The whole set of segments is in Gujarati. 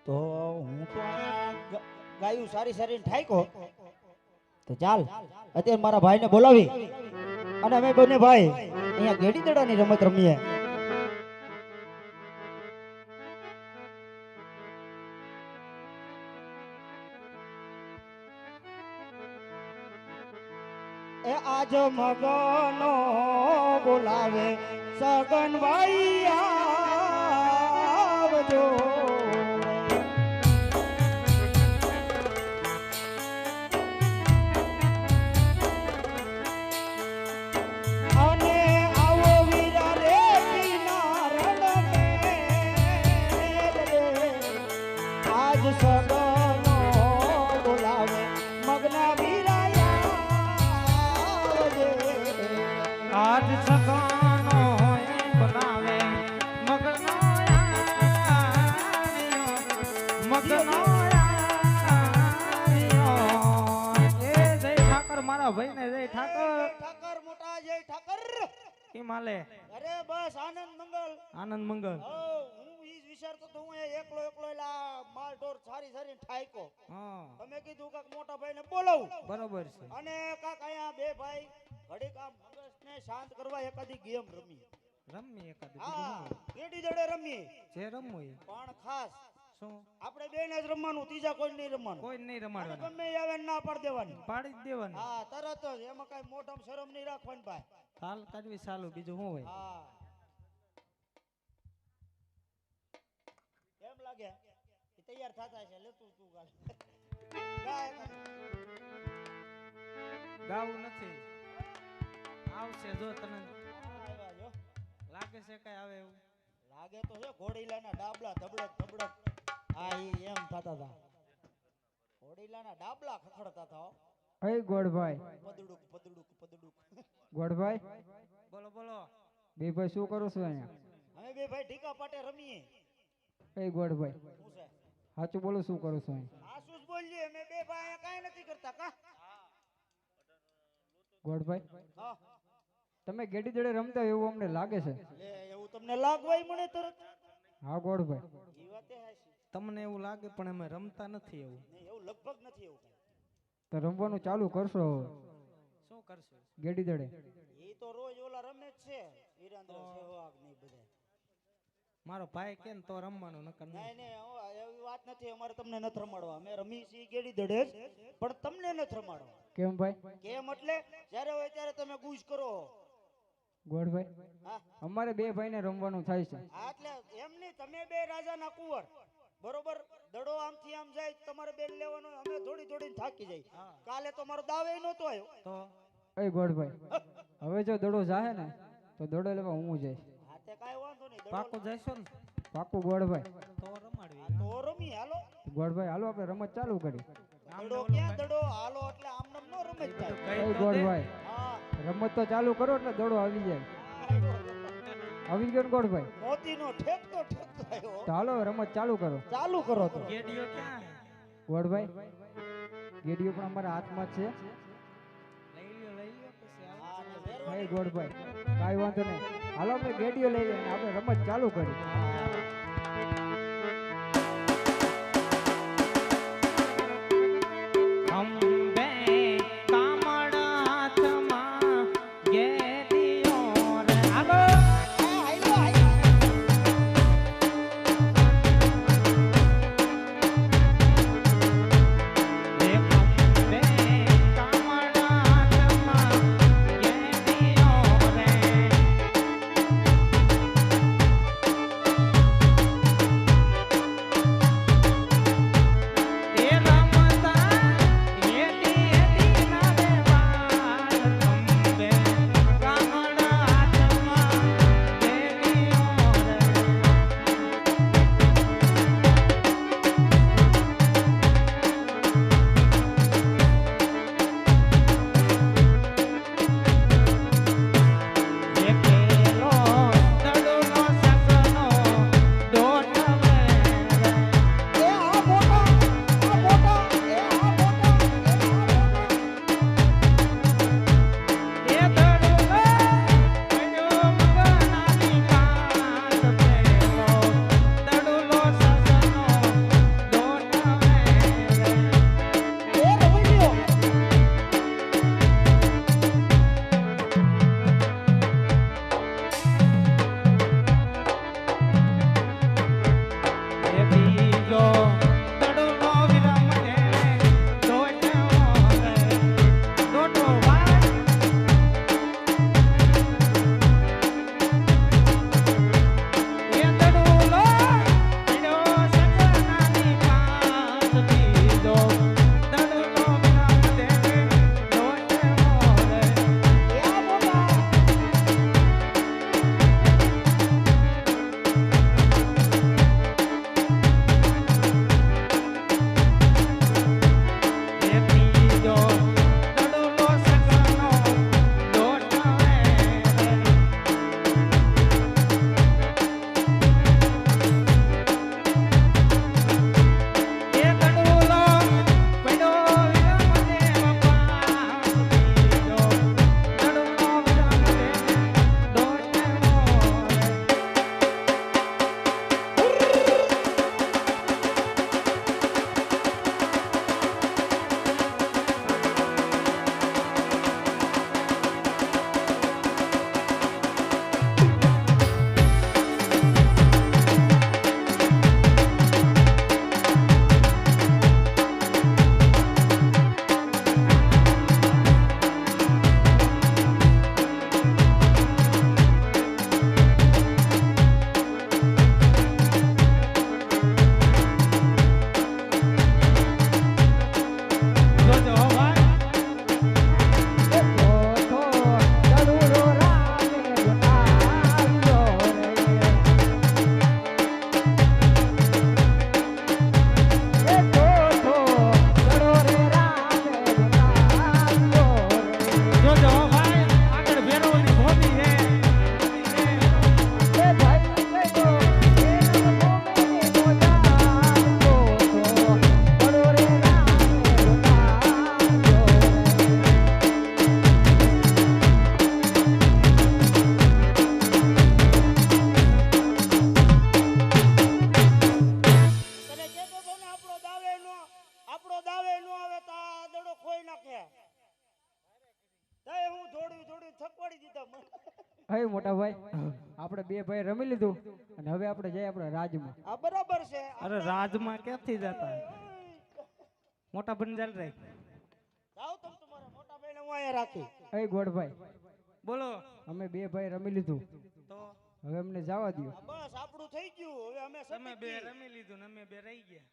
તો હું તો ગાયું સારી સારી ઠાઈકો તો ચાલ અત્યારે મારા ભાઈને બોલાવી અને અમે બંને ભાઈ અહીંયા ગેડી દડાની રમત રમીએ. એ આજ મગનો બોલાવે સગન ભાઈ આવજો. અને આવો વીરા રે કિનારણ મે આજ સગનો બોલાવે મગના વીરા આજ સગાનો બનાવે મગનો મગનો એ જય ઠાકર મારા ભાઈને જય ઠાકર ઠાકર મોટા જય ઠાકર. કેમ હાલે? અરે બસ આનંદ મંગલ. આનંદ મંગલ. હું ઈ જ વિચારતો તો હું એકલો એકલો એલા માલ ઢોર સારી સારી ઠાઈકો. હા તમે કીધું કાક મોટા ભાઈને બોલાવું બરોબર છે. અને કાક અહીંયા બે ભાઈ ઘડીક આમ મગજને શાંત કરવા એકાદી ગેમ રમી. રમી એકાદ હા ગેડી દડે રમી જે રમવું એ પણ ખાસ શું આપણે બેને જ રમવાનું, ત્રીજા કોઈ નહીં રમવાનું. કોઈ નહીં રમાડવાનું, ગમે ઈ આવે ને ના પાડી દેવાની. પાડી જ દેવાનું. હા તરત જ એમાં કઈ મોઢામાં શરમ નહીં રાખવાની ભાઈ. તાલ કાઢવી ચાલુ, બીજું શું હોય? હા કેમ લાગે? એ તૈયાર થતા છે લેતું તું ગાલ. ગાય ગાવું નથી, આવશે જો તને આવ્યા જો. લાગે છે કઈ આવે એવું? લાગે તો છે ઘોડીલાના ડાબલા ધબડક ધબડક. હા ઈ એમ થતા હતા. ઘોડીલાના ડાબલા ખખડતા હતા. હે ગોડભાઈ, પદડુક પદડુક પદડુક. ગોડભાઈ બોલો બોલો. બે ભાઈ શું કરો છો અહીંયા? અમે બે ભાઈ ઢીકા પાટે રમીએ. હે ગોડભાઈ શું છે? સાચું બોલો, શું કરો છો અહીંયા? આ શું બોલીએ? અમે બે ભાઈ અહીંયા કાંઈ નથી કરતા કા? ગોડભાઈ હા તમે ગેડી દડે રમતા હોય એવું અમને લાગે છે. લે એવું તમને લાગવાય મને તરત. હા ગોડભાઈ, ઈ વાતે હાચી. તમને એવું લાગે પણ અમે રમતા નથી એવું. નહીં એવું લગભગ નથી એવું કાંઈ. તો રમવાનું ચાલુ કરશો હવે શું કરશું? ગેડી દડે? ઈ તો રોજ ઓલા રમે જ છે વીરેન્દ્ર સહેવાગ ને ઈ બધા. મારો ભાઈ કેમ તો રમવાનું નકર નહીં. નહીં નહીં એવી વાત નથી. અમારે તમને નથી રમાડવા. અમે રમી છીએ ગેડી દડે જ, પણ તમને નથી રમાડવા. કેમ ભાઈ? કેમ એટલે જ્યારે હોય ત્યારે તમે ગુજ કરો. ગોડભાઈ હા અમારે બે ભાઈને રમવાનું થાય છે. હા, એટલે એમ નહીં. તમે બે રાજાના કુંવર બરોબર. દડો આમથી આમ જાય તમારે બેન લેવાનો. અમે દોડી દોડીને થાકી જાય. કાલે તો મારો દાવે નહોતો આવ્યો. તો એ ગોડભાઈ હવે જો દડો જાહે ને તો દડો લેવા હું જઈશ. હા તે કાંઈ વાંધો નહીં. દડો પાકું જઈશો ને પાકું ગોડભાઈ. તો રમાડવી. હા, તો રમી હાલો. ગોડભાઈ હાલો આપણે રમત ચાલુ કરી. દડો ક્યાં દડો હાલો એટલે આમ નામ નો રમે જ થાય. એ કઈ તો દે. ગોડભાઈ હા રમત તો ચાલુ કરો એટલે દડો આવી જાય. આવી ગયો ને ગોડભાઈ? મોતીનો ઠેકતો ઠેકતો આવ્યો. તો હાલો રમત ચાલુ કરો. ચાલુ કરો તો. ગેડીઓ ક્યાં હે? ગોડભાઈ ગેડીઓ પણ અમારા હાથમાં જ છે. લઈ લ્યો પછી હા, આવો. ને હે વેરવાની. ગોડભાઈ કાંઈ વાંધો નહીં, હાલો આપણે ગેડીઓ લઈ જઈએ આપણે રમત ચાલુ કરી. અંબે કામળાથમાં ગેડીઓ રે. હાલો. હા, હાલો, હાલો. રે અંબે કામળાથમાં ગેડીઓ રે. રાજમાં. આ બરાબર છે. અરે રાજમાં ક્યાંથી જતા મોટા બંજાર રે જાઓ તમે તમારા મોટા ભાઈને હું અહીંયા રાખી. એ ગોડભાઈ, બોલો અમે બે ભાઈ રમી લીધું, તો હવે અમને જવા દ્યો. બસ આપણું થઈ ગયું. હવે અમે તમે બે સતી રમી લીધું ને અમે બે રહી ગયા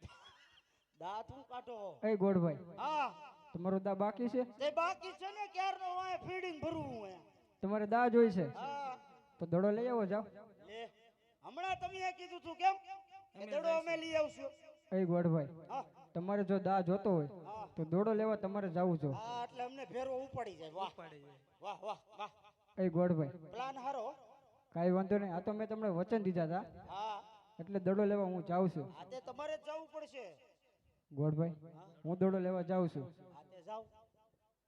દાંત હું કાઢો. એ ગોડભાઈ, હા તમારો દા બાકી છે? તે બાકી છે ને ક્યારનો વાય ફીડિંગ ભરવું હું તમારે દા જોઈ છે હા તો દડો લઈ આવો, જાઓ. લે હમણાં તમે એ કીધું તું કેમ એ દડો અમે લઈ આવશું. એ ગોડભાઈ, હા તમારે જો દા જોતો હોય હા તો દોડો લેવા તમારે જવું છો. હા એટલે અમને ફેરવો ઉપાડી જાય. વાહ પડે જાય. વાહ વાહ વાહ એ ગોડભાઈ, પ્લાન હારો. કાંઈ વાંધો નહીં, આ તો મેં તમને વચન દીધા હતા હા એટલે દડો લેવા હું જાઉં છું. આ તે તમારે જ જવું પડશે. ગોડભાઈ, હું દડો લેવા જાઉં છું. આ તે જાવ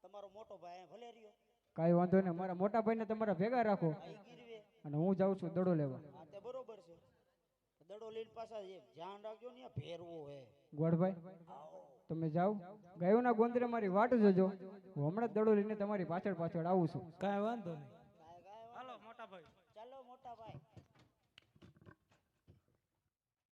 તમારો મોટો ભાઈ અહીંયા ભલે રહ્યો. કાંઈ વાંધો નહીં, મારા મોટા ભાઈને તમારા ભેગા રાખો અહીં ગીરવે. અને હું જાઉં છું દડો લેવા. આ તે બરોબર છે. દડો લઈને પાછા ધ્યાન રાખજો ને આ ફેરવો હે. ગોડભાઈ, તમે જાઓ, ગાયોના ગોંદરે મારી વાટ જોજો. હું હમણાં જ દડો લઈને તમારી પાછળ પાછળ આવું છું. કાંઈ વાંધો નહીં.